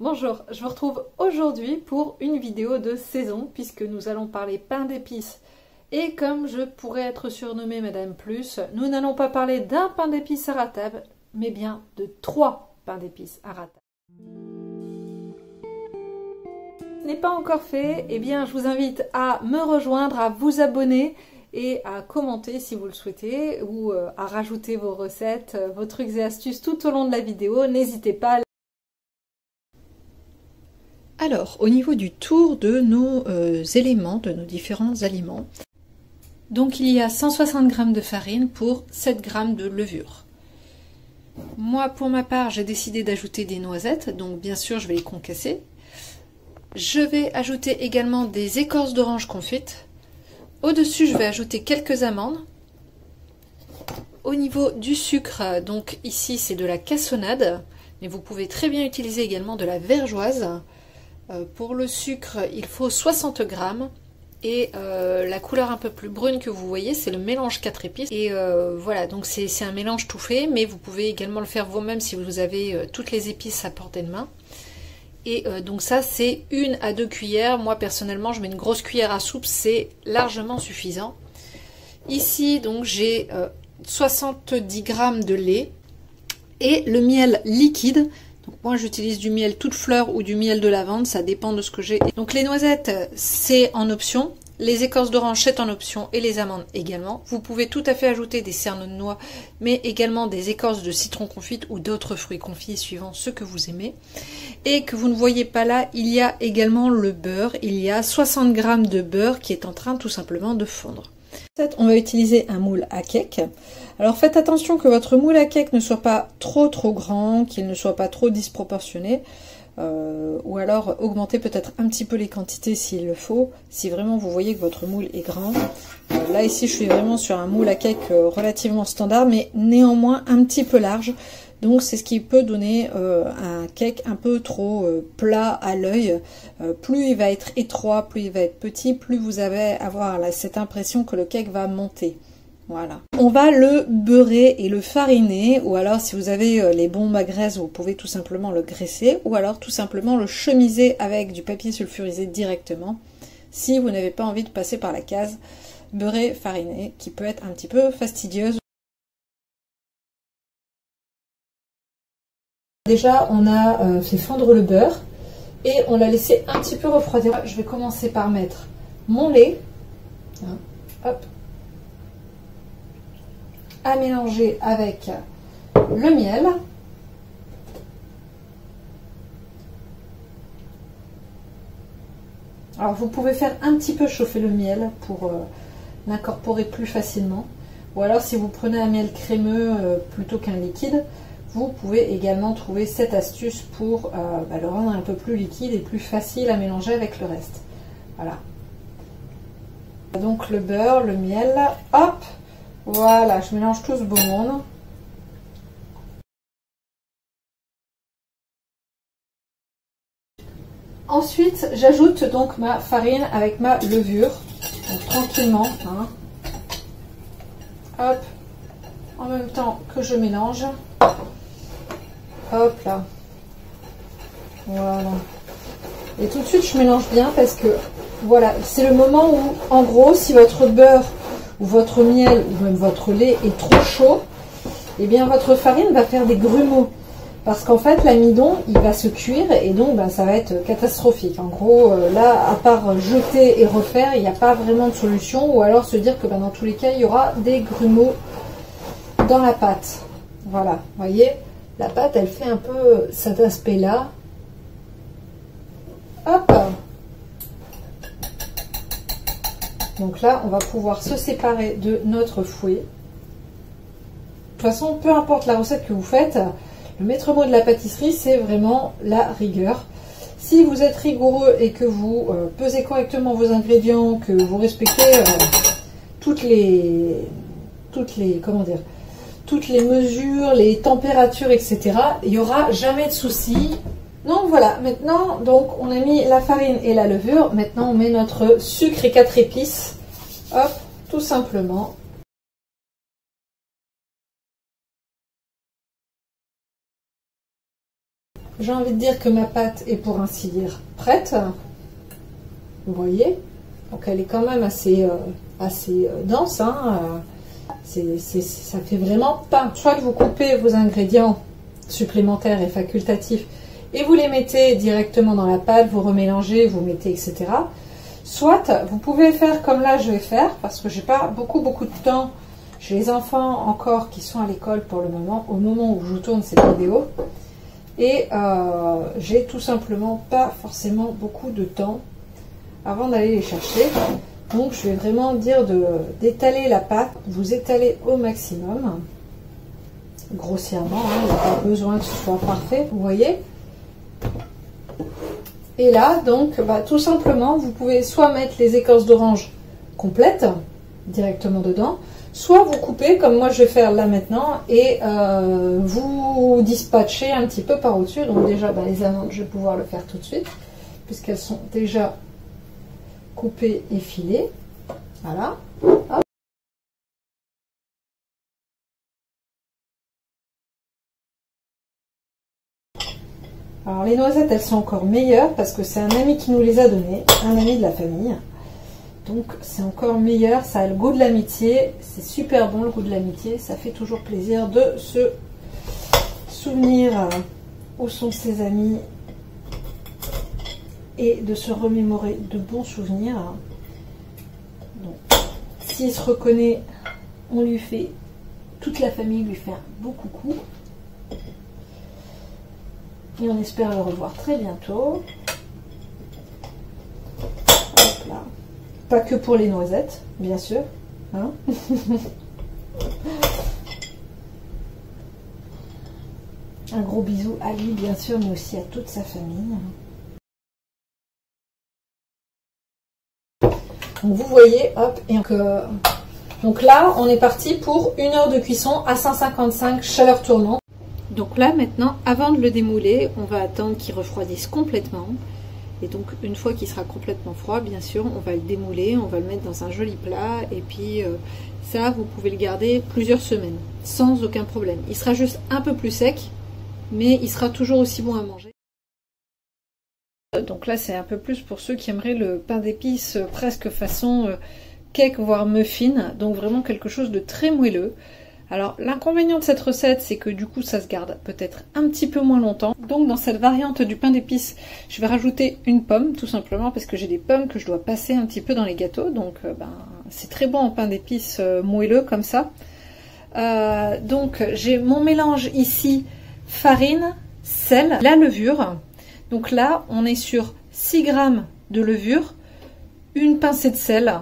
Bonjour, je vous retrouve aujourd'hui pour une vidéo de saison puisque nous allons parler pain d'épices. Et comme je pourrais être surnommée Madame Plus, nous n'allons pas parler d'un pain d'épices à ratable, mais bien de 3 pains d'épices à ratable. Ce n'est pas encore fait, eh bien je vous invite à me rejoindre, à vous abonner et à commenter si vous le souhaitez ou à rajouter vos recettes, vos trucs et astuces tout au long de la vidéo. N'hésitez pas. Alors, au niveau du tour de nos éléments, de nos différents aliments, donc il y a 160 g de farine pour 7 g de levure. Moi, pour ma part, j'ai décidé d'ajouter des noisettes, donc bien sûr, je vais les concasser. Je vais ajouter également des écorces d'orange confites. Au-dessus, je vais ajouter quelques amandes. Au niveau du sucre, donc ici, c'est de la cassonade, mais vous pouvez très bien utiliser également de la vergeoise. Pour le sucre, il faut 60 g et la couleur un peu plus brune que vous voyez, c'est le mélange 4 épices. Et voilà, donc c'est un mélange tout fait, mais vous pouvez également le faire vous-même si vous avez toutes les épices à portée de main. Et donc ça, c'est 1 à 2 cuillères. Moi, personnellement, je mets une grosse cuillère à soupe, c'est largement suffisant. Ici, donc, j'ai 70 g de lait et le miel liquide. Donc moi j'utilise du miel toute fleur ou du miel de lavande, ça dépend de ce que j'ai. Donc les noisettes c'est en option, les écorces d'orange c'est en option et les amandes également. Vous pouvez tout à fait ajouter des cerneaux de noix mais également des écorces de citron confite ou d'autres fruits confits suivant ce que vous aimez. Et que vous ne voyez pas là, il y a également le beurre, il y a 60 g de beurre qui est en train tout simplement de fondre. On va utiliser un moule à cake. Alors faites attention que votre moule à cake ne soit pas trop grand, qu'il ne soit pas trop disproportionné, ou alors augmentez peut-être un petit peu les quantités s'il le faut, si vraiment vous voyez que votre moule est grand. Là ici je suis vraiment sur un moule à cake relativement standard, mais néanmoins un petit peu large. Donc c'est ce qui peut donner un cake un peu trop plat à l'œil. Plus il va être étroit, plus il va être petit, plus vous allez avoir cette impression que le cake va monter. Voilà. On va le beurrer et le fariner, ou alors si vous avez les bombes à graisse, vous pouvez tout simplement le graisser, ou alors tout simplement le chemiser avec du papier sulfurisé directement, si vous n'avez pas envie de passer par la case beurrer fariner, qui peut être un petit peu fastidieuse. Déjà, on a fait fondre le beurre et on l'a laissé un petit peu refroidir. Je vais commencer par mettre mon lait, hop, à mélanger avec le miel. Alors, vous pouvez faire un petit peu chauffer le miel pour l'incorporer plus facilement. Ou alors, si vous prenez un miel crémeux plutôt qu'un liquide, vous pouvez également trouver cette astuce pour le rendre un peu plus liquide et plus facile à mélanger avec le reste. Voilà. Donc le beurre, le miel, hop, voilà, je mélange tout ce beau monde. Ensuite, j'ajoute donc ma farine avec ma levure, donc tranquillement, hein. Hop, en même temps que je mélange. Hop là, voilà. Et tout de suite je mélange bien parce que voilà, c'est le moment où en gros si votre beurre ou votre miel ou même votre lait est trop chaud, et bien votre farine va faire des grumeaux parce qu'en fait l'amidon il va se cuire et donc ça va être catastrophique. En gros là, à part jeter et refaire, il n'y a pas vraiment de solution, ou alors se dire que dans tous les cas il y aura des grumeaux dans la pâte. Voilà, vous voyez, la pâte, elle fait un peu cet aspect-là. Hop! Donc là, on va pouvoir se séparer de notre fouet. De toute façon, peu importe la recette que vous faites, le maître mot de la pâtisserie, c'est vraiment la rigueur. Si vous êtes rigoureux et que vous pesez correctement vos ingrédients, que vous respectez toutes les mesures, les températures, etc., il n'y aura jamais de souci. Donc voilà, maintenant, donc on a mis la farine et la levure. Maintenant, on met notre sucre et 4 épices. Hop, tout simplement. j'ai envie de dire que ma pâte est pour ainsi dire prête. Vous voyez, donc elle est quand même assez dense, hein. Ça fait vraiment pain. Soit vous coupez vos ingrédients supplémentaires et facultatifs et vous les mettez directement dans la pâte, vous remélangez, vous mettez, etc. Soit vous pouvez faire comme là je vais faire, parce que j'ai pas beaucoup de temps. J'ai les enfants encore qui sont à l'école pour le moment, au moment où je tourne cette vidéo. Et j'ai tout simplement pas forcément beaucoup de temps avant d'aller les chercher. Donc je vais vraiment dire d'étaler la pâte, vous étalez au maximum, grossièrement, hein, il n'y a pas besoin que ce soit parfait, vous voyez. Et là, donc, tout simplement, vous pouvez soit mettre les écorces d'orange complètes directement dedans, soit vous coupez, comme moi je vais faire là maintenant, et vous dispatchez un petit peu par au-dessus. Donc déjà, les amandes, je vais pouvoir le faire tout de suite, puisqu'elles sont déjà coupées et filées. Voilà. Hop. Alors les noisettes, elles sont encore meilleures, parce que c'est un ami qui nous les a données, un ami de la famille. Donc c'est encore meilleur, ça a le goût de l'amitié, c'est super bon le goût de l'amitié, ça fait toujours plaisir de se souvenir où sont ses amis et de se remémorer de bons souvenirs. Donc s'il se reconnaît, on lui fait, toute la famille lui fait un beau coucou. Et on espère le revoir très bientôt. Hop là. Pas que pour les noisettes, bien sûr. Hein. Un gros bisou à lui, bien sûr, mais aussi à toute sa famille. Donc vous voyez, hop, et donc là, on est parti pour 1 heure de cuisson à 155 chaleur tournante. Donc là, maintenant, avant de le démouler, on va attendre qu'il refroidisse complètement. Et donc, une fois qu'il sera complètement froid, bien sûr, on va le démouler, on va le mettre dans un joli plat. Et puis, ça, vous pouvez le garder plusieurs semaines, sans aucun problème. Il sera juste un peu plus sec, mais il sera toujours aussi bon à manger. Donc là, c'est un peu plus pour ceux qui aimeraient le pain d'épices presque façon cake, voire muffin. Donc vraiment quelque chose de très moelleux. Alors l'inconvénient de cette recette, c'est que du coup ça se garde peut-être un petit peu moins longtemps. Donc dans cette variante du pain d'épices, je vais rajouter une pomme tout simplement parce que j'ai des pommes que je dois passer un petit peu dans les gâteaux. Donc c'est très bon en pain d'épices moelleux comme ça. Donc j'ai mon mélange ici, farine, sel, la levure. Donc là on est sur 6 g de levure, une pincée de sel,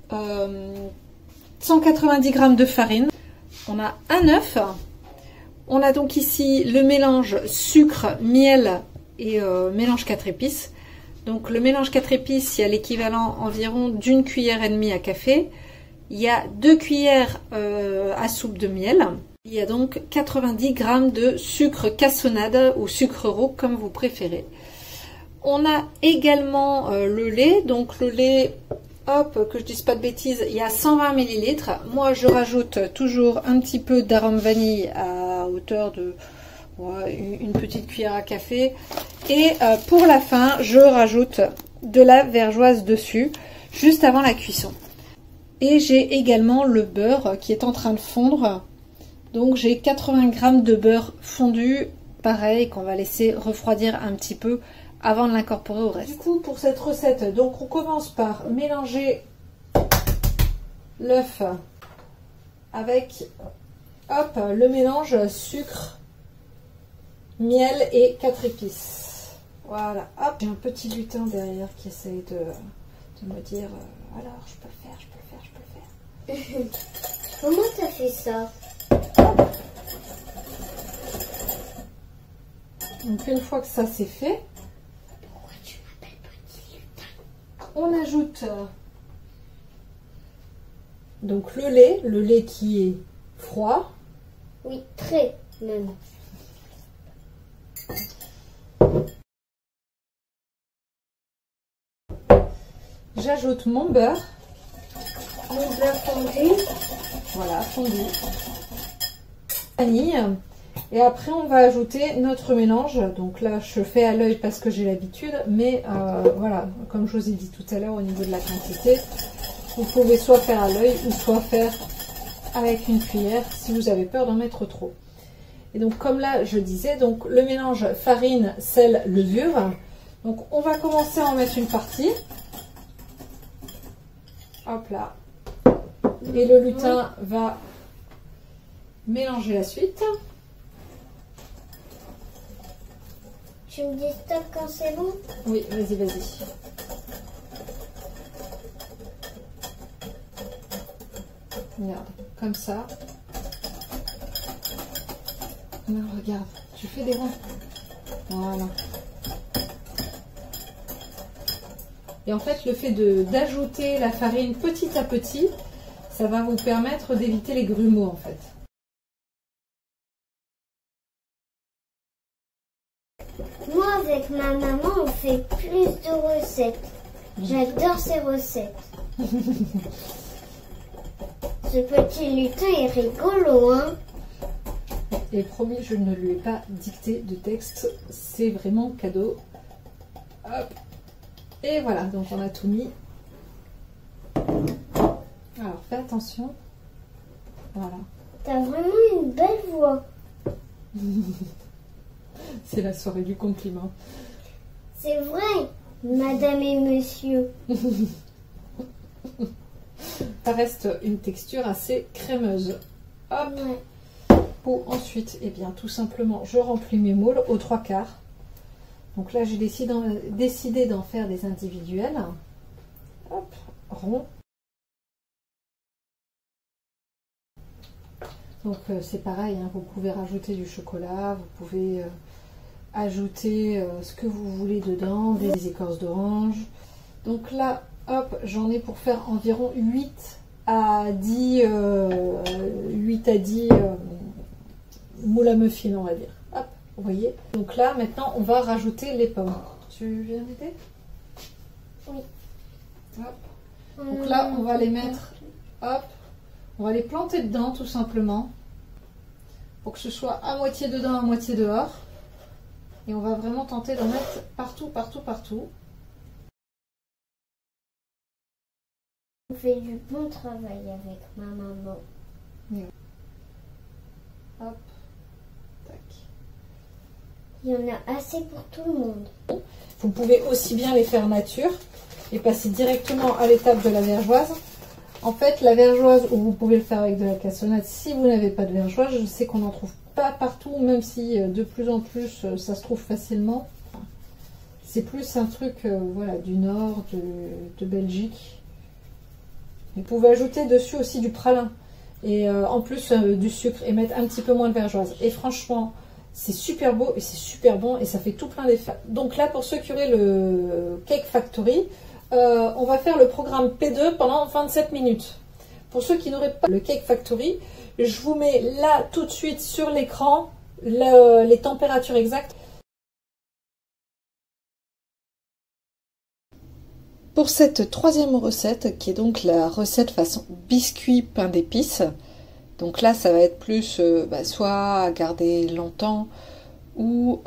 190 g de farine. On a un œuf, on a donc ici le mélange sucre, miel et mélange 4 épices. Donc le mélange 4 épices, il y a l'équivalent environ d'1,5 cuillère à café. Il y a 2 cuillères à soupe de miel. Il y a donc 90 g de sucre cassonade ou sucre roux comme vous préférez. On a également le lait, donc le lait... Hop, que je dise pas de bêtises, il y a 120 ml. Moi, je rajoute toujours un petit peu d'arôme vanille à hauteur de une petite cuillère à café. Et pour la fin, je rajoute de la vergeoise dessus, juste avant la cuisson. Et j'ai également le beurre qui est en train de fondre. Donc, j'ai 80 g de beurre fondu, pareil, qu'on va laisser refroidir un petit peu avant de l'incorporer au reste. Du coup, pour cette recette, donc on commence par mélanger l'œuf avec le mélange sucre, miel et 4 épices. Voilà, hop, j'ai un petit lutin derrière qui essaye de me dire alors je peux le faire. Comment t'as fait ça? Donc une fois que ça c'est fait, on ajoute donc le lait qui est froid. Oui, très même. J'ajoute mon beurre. Mon beurre fondu. Voilà, fondu. Vanille. Et après, on va ajouter notre mélange. Donc là, je fais à l'œil parce que j'ai l'habitude. Mais voilà, comme je vous ai dit tout à l'heure, au niveau de la quantité, vous pouvez soit faire à l'œil ou soit faire avec une cuillère si vous avez peur d'en mettre trop. Et donc, comme là, je disais, donc le mélange farine, sel, levure. Donc, on va commencer à en mettre une partie. Hop là. Et le lutin va mélanger la suite. Tu me dis stop quand c'est bon? Oui, vas-y, vas-y. Regarde, comme ça. Non, regarde, tu fais des ronds. Voilà. Et en fait, le fait d'ajouter la farine petit à petit, ça va vous permettre d'éviter les grumeaux en fait. Moi, avec ma maman, on fait plus de recettes. J'adore ces recettes. Ce petit lutin est rigolo, hein? Et promis, je ne lui ai pas dicté de texte. C'est vraiment cadeau. Hop. Et voilà, donc on a tout mis. Alors, fais attention. Voilà. T'as vraiment une belle voix. C'est la soirée du compliment. C'est vrai, madame et monsieur. Ça reste une texture assez crémeuse. Hop. Ouais. Pour ensuite, eh bien, tout simplement, je remplis mes moules aux 3/4. Donc là, j'ai décidé d'en faire des individuels. Hop, rond. Donc c'est pareil, hein, vous pouvez rajouter du chocolat, vous pouvez ajouter ce que vous voulez dedans, des écorces d'orange. Donc là, hop, j'en ai pour faire environ 8 à 10 moules à muffins, on va dire. Hop, vous voyez. Donc là, maintenant, on va rajouter les pommes. Tu viens m'aider? Oui. Hop. Donc là, on va les mettre, hop, on va les planter dedans tout simplement. Pour que ce soit à moitié dedans, à moitié dehors. Et on va vraiment tenter d'en mettre partout, partout, partout. On fait du bon travail avec ma maman. Hop. Tac. Il y en a assez pour tout le monde. Vous pouvez aussi bien les faire nature et passer directement à l'étape de la vergeoise. En fait, la vergeoise, ou vous pouvez le faire avec de la cassonade si vous n'avez pas de vergeoise. Je sais qu'on n'en trouve pas partout, même si de plus en plus ça se trouve facilement. C'est plus un truc voilà, du nord, de Belgique. Vous pouvez ajouter dessus aussi du pralin. Et en plus du sucre et mettre un petit peu moins de vergeoise. Et franchement, c'est super beau et c'est super bon et ça fait tout plein d'effets. Donc là, pour ceux qui auraient le Cake Factory, on va faire le programme P2 pendant 27 minutes. Pour ceux qui n'auraient pas le Cake Factory, je vous mets là tout de suite sur l'écran les températures exactes. Pour cette troisième recette, qui est donc la recette façon biscuit pain d'épices, donc là ça va être plus soit à garder longtemps ou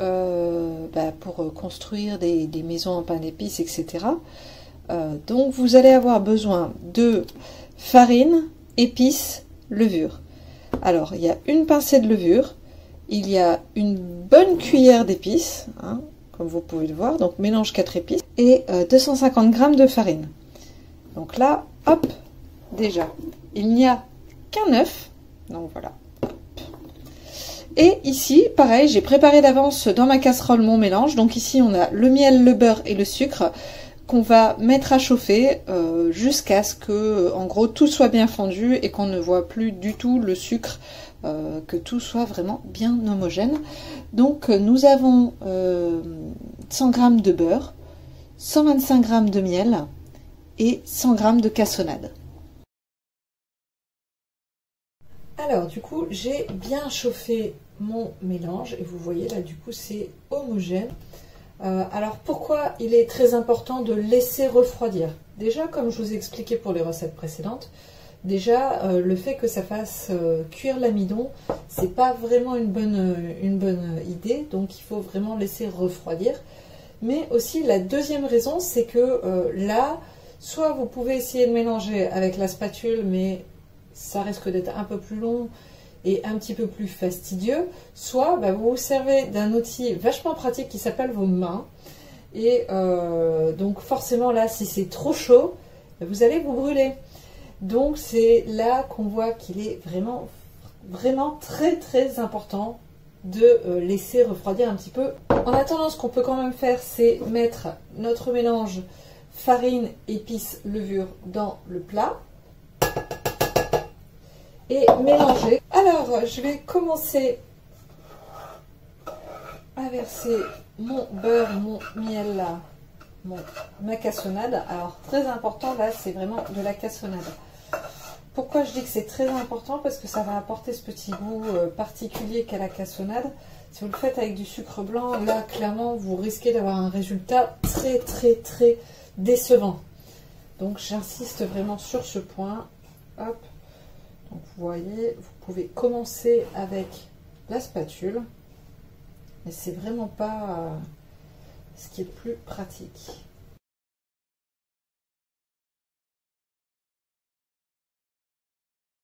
pour construire des maisons en pain d'épices, etc. Donc vous allez avoir besoin de farine, épices, levure. Alors il y a une pincée de levure, il y a une bonne cuillère d'épices, hein, comme vous pouvez le voir, donc mélange 4 épices, et 250 g de farine. Donc là, hop, déjà, il n'y a qu'un œuf, donc voilà. Et ici, pareil, j'ai préparé d'avance dans ma casserole mon mélange, donc ici on a le miel, le beurre et le sucre, qu'on va mettre à chauffer jusqu'à ce que, en gros, tout soit bien fondu et qu'on ne voit plus du tout le sucre, que tout soit vraiment bien homogène. Donc nous avons 100 g de beurre, 125 g de miel et 100 g de cassonade. Alors du coup j'ai bien chauffé mon mélange et vous voyez là du coup c'est homogène. Alors pourquoi il est très important de laisser refroidir? Déjà, comme je vous ai expliqué pour les recettes précédentes, déjà le fait que ça fasse cuire l'amidon, c'est pas vraiment une bonne idée, donc il faut vraiment laisser refroidir. Mais aussi la deuxième raison, c'est que là, soit vous pouvez essayer de mélanger avec la spatule, mais ça risque d'être un peu plus long et un petit peu plus fastidieux, soit vous vous servez d'un outil vachement pratique qui s'appelle vos mains. Et donc forcément là, si c'est trop chaud, vous allez vous brûler. Donc c'est là qu'on voit qu'il est vraiment très important de laisser refroidir un petit peu. En attendant, ce qu'on peut quand même faire, c'est mettre notre mélange farine, épices, levure dans le plat et mélanger. Alors, je vais commencer à verser mon beurre, mon miel là, ma cassonade. Alors, très important là, c'est vraiment de la cassonade. Pourquoi je dis que c'est très important? Parce que ça va apporter ce petit goût particulier qu'a la cassonade. Si vous le faites avec du sucre blanc, là, clairement, vous risquez d'avoir un résultat très décevant. Donc, j'insiste vraiment sur ce point. Hop. Donc, vous voyez, vous pouvez commencer avec la spatule. Mais c'est vraiment pas ce qui est le plus pratique.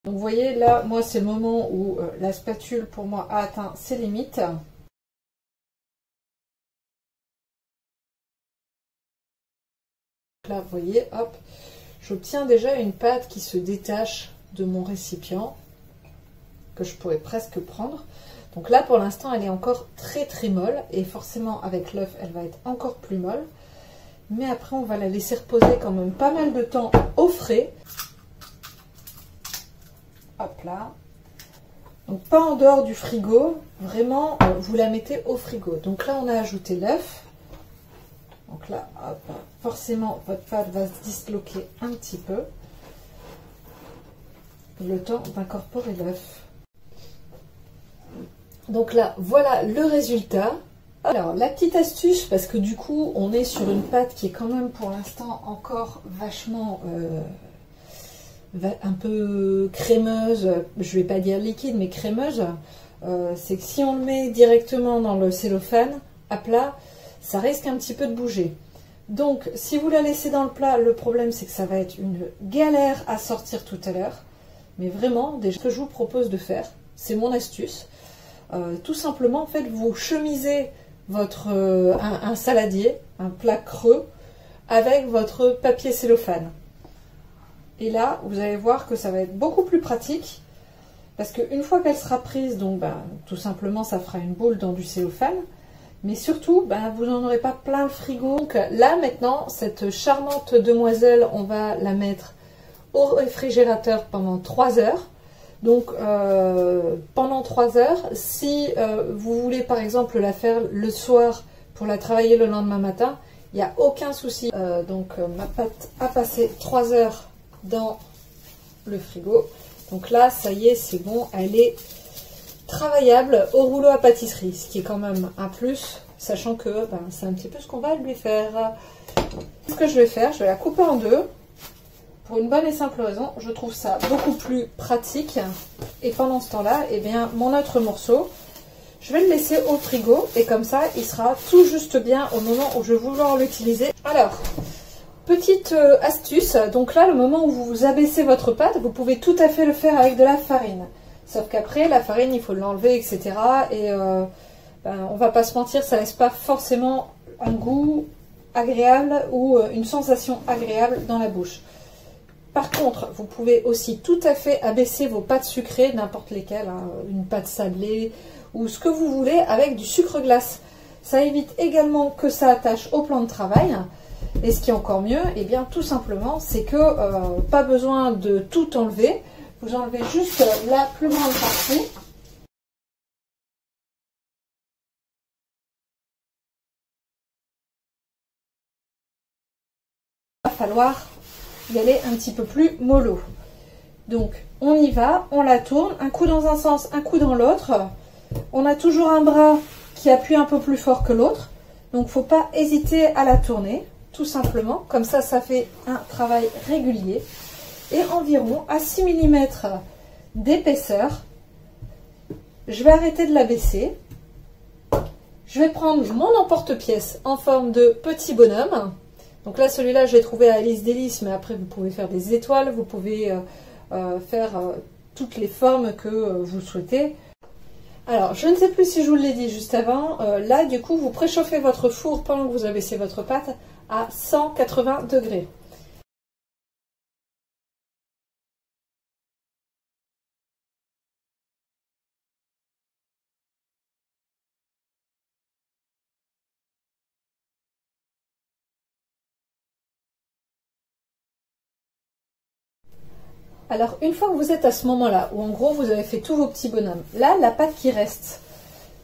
Donc vous voyez là, moi c'est le moment où la spatule pour moi a atteint ses limites. Là vous voyez, hop, j'obtiens déjà une pâte qui se détache de mon récipient, que je pourrais presque prendre. Donc là pour l'instant elle est encore très molle, et forcément avec l'œuf elle va être encore plus molle. Mais après on va la laisser reposer quand même pas mal de temps au frais. Hop là. Donc pas en dehors du frigo, vraiment vous la mettez au frigo. Donc là on a ajouté l'œuf. Donc là, hop, forcément votre pâte va se disloquer un petit peu. Le temps d'incorporer l'œuf. Donc là, voilà le résultat. Alors la petite astuce, parce que du coup on est sur une pâte qui est quand même pour l'instant encore vachement un peu crémeuse, je vais pas dire liquide mais crémeuse, c'est que si on le met directement dans le cellophane à plat, ça risque un petit peu de bouger. Donc si vous la laissez dans le plat, le problème c'est que ça va être une galère à sortir tout à l'heure. Mais vraiment, déjà, ce que je vous propose de faire, c'est mon astuce. Tout simplement, en fait, vous chemisez votre un saladier, un plat creux, avec votre papier cellophane. Et là, vous allez voir que ça va être beaucoup plus pratique, parce qu'une fois qu'elle sera prise, donc tout simplement, ça fera une boule dans du cellophane, mais surtout, vous n'en aurez pas plein le frigo. Donc là, maintenant, cette charmante demoiselle, on va la mettre au réfrigérateur pendant 3 heures. Donc, pendant 3 heures, si vous voulez, par exemple, la faire le soir pour la travailler le lendemain matin, il n'y a aucun souci. Donc, ma pâte a passé 3 heures dans le frigo. Donc là, ça y est, c'est bon, elle est travaillable au rouleau à pâtisserie, ce qui est quand même un plus, sachant que c'est un petit peu ce qu'on va lui faire. Ce que je vais faire, je vais la couper en deux, pour une bonne et simple raison, je trouve ça beaucoup plus pratique. Et pendant ce temps-là, eh bien, mon autre morceau, je vais le laisser au frigo, et comme ça, il sera tout juste bien au moment où je vais vouloir l'utiliser. Alors, petite astuce, donc là, le moment où vous abaissez votre pâte, vous pouvez tout à fait le faire avec de la farine. Sauf qu'après, la farine, il faut l'enlever, etc. Et on va pas se mentir, ça laisse pas forcément un goût agréable ou une sensation agréable dans la bouche. Par contre, vous pouvez aussi tout à fait abaisser vos pâtes sucrées, n'importe lesquelles, hein, une pâte sablée ou ce que vous voulez, avec du sucre glace. Ça évite également que ça attache au plan de travail. Et ce qui est encore mieux, eh bien, tout simplement, c'est que pas besoin de tout enlever. Vous enlevez juste la plus grande partie. Il va falloir y aller un petit peu plus mollo. Donc, on y va, on la tourne, un coup dans un sens, un coup dans l'autre. On a toujours un bras qui appuie un peu plus fort que l'autre. Donc, il ne faut pas hésiter à la tourner, tout simplement. Comme ça, ça fait un travail régulier. et environ à 6 mm d'épaisseur. Je vais arrêter de la baisser. Je vais prendre mon emporte-pièce en forme de petit bonhomme. Donc là, celui-là, je l'ai trouvé à Alice Délices, mais après, vous pouvez faire des étoiles, vous pouvez faire toutes les formes que vous souhaitez. Alors, je ne sais plus si je vous l'ai dit juste avant. Là, du coup, vous préchauffez votre four pendant que vous abaissez votre pâte à 180 degrés. Alors, une fois que vous êtes à ce moment-là, où en gros vous avez fait tous vos petits bonhommes, là, la pâte qui reste,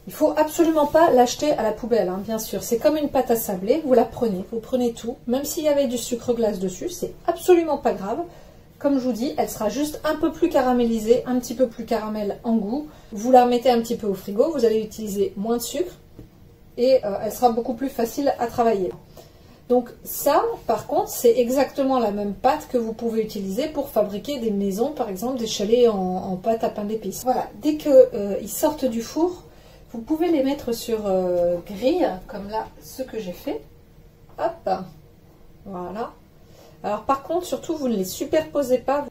il ne faut absolument pas l'acheter à la poubelle, hein, bien sûr. C'est comme une pâte à sabler, vous la prenez, vous prenez tout, même s'il y avait du sucre glace dessus, c'est absolument pas grave. Comme je vous dis, elle sera juste un peu plus caramélisée, un petit peu plus caramel en goût. Vous la remettez un petit peu au frigo, vous allez utiliser moins de sucre et elle sera beaucoup plus facile à travailler. Donc ça, par contre, c'est exactement la même pâte que vous pouvez utiliser pour fabriquer des maisons, par exemple des chalets en pâte à pain d'épices. Voilà, dès qu'ils sortent du four, vous pouvez les mettre sur grille, comme là, ce que j'ai fait. Hop, voilà. Alors par contre, surtout, vous ne les superposez pas.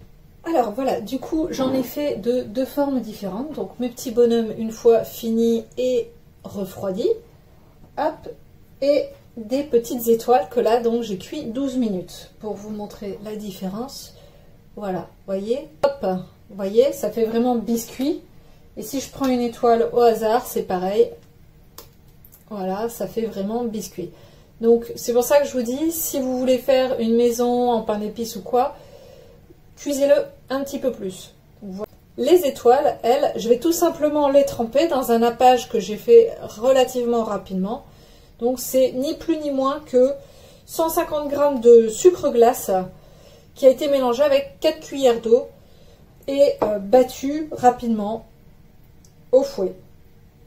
Alors voilà, du coup, j'en ai fait de deux formes différentes. Donc mes petits bonhommes, une fois finis et refroidis. Hop, et des petites étoiles que là, donc j'ai cuit 12 minutes pour vous montrer la différence. Voilà, voyez, hop, voyez, ça fait vraiment biscuit. Et si je prends une étoile au hasard, c'est pareil. Voilà, ça fait vraiment biscuit. Donc c'est pour ça que je vous dis, si vous voulez faire une maison en pain d'épices ou quoi, cuisez-le un petit peu plus. Voilà. Les étoiles, elles, je vais tout simplement les tremper dans un nappage que j'ai fait relativement rapidement. Donc c'est ni plus ni moins que 150 g de sucre glace qui a été mélangé avec 4 cuillères d'eau et battu rapidement au fouet.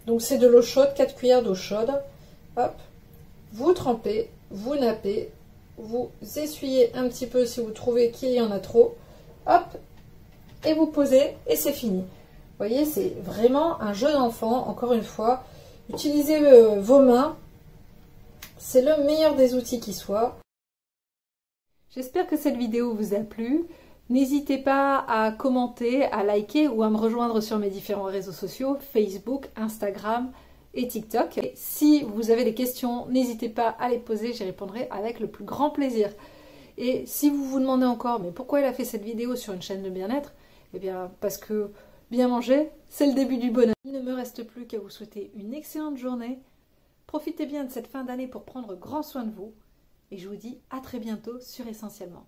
Donc c'est de l'eau chaude, 4 cuillères d'eau chaude. Hop, vous trempez, vous nappez, vous essuyez un petit peu si vous trouvez qu'il y en a trop. Hop, et vous posez et c'est fini. Vous voyez, c'est vraiment un jeu d'enfant. Encore une fois, utilisez vos mains. C'est le meilleur des outils qui soit. J'espère que cette vidéo vous a plu. N'hésitez pas à commenter, à liker ou à me rejoindre sur mes différents réseaux sociaux, Facebook, Instagram et TikTok. Et si vous avez des questions, n'hésitez pas à les poser, j'y répondrai avec le plus grand plaisir. Et si vous vous demandez encore, mais pourquoi elle a fait cette vidéo sur une chaîne de bien-être? Eh bien, parce que bien manger, c'est le début du bonheur. Il ne me reste plus qu'à vous souhaiter une excellente journée. Profitez bien de cette fin d'année pour prendre grand soin de vous. Et je vous dis à très bientôt sur Essentiellement.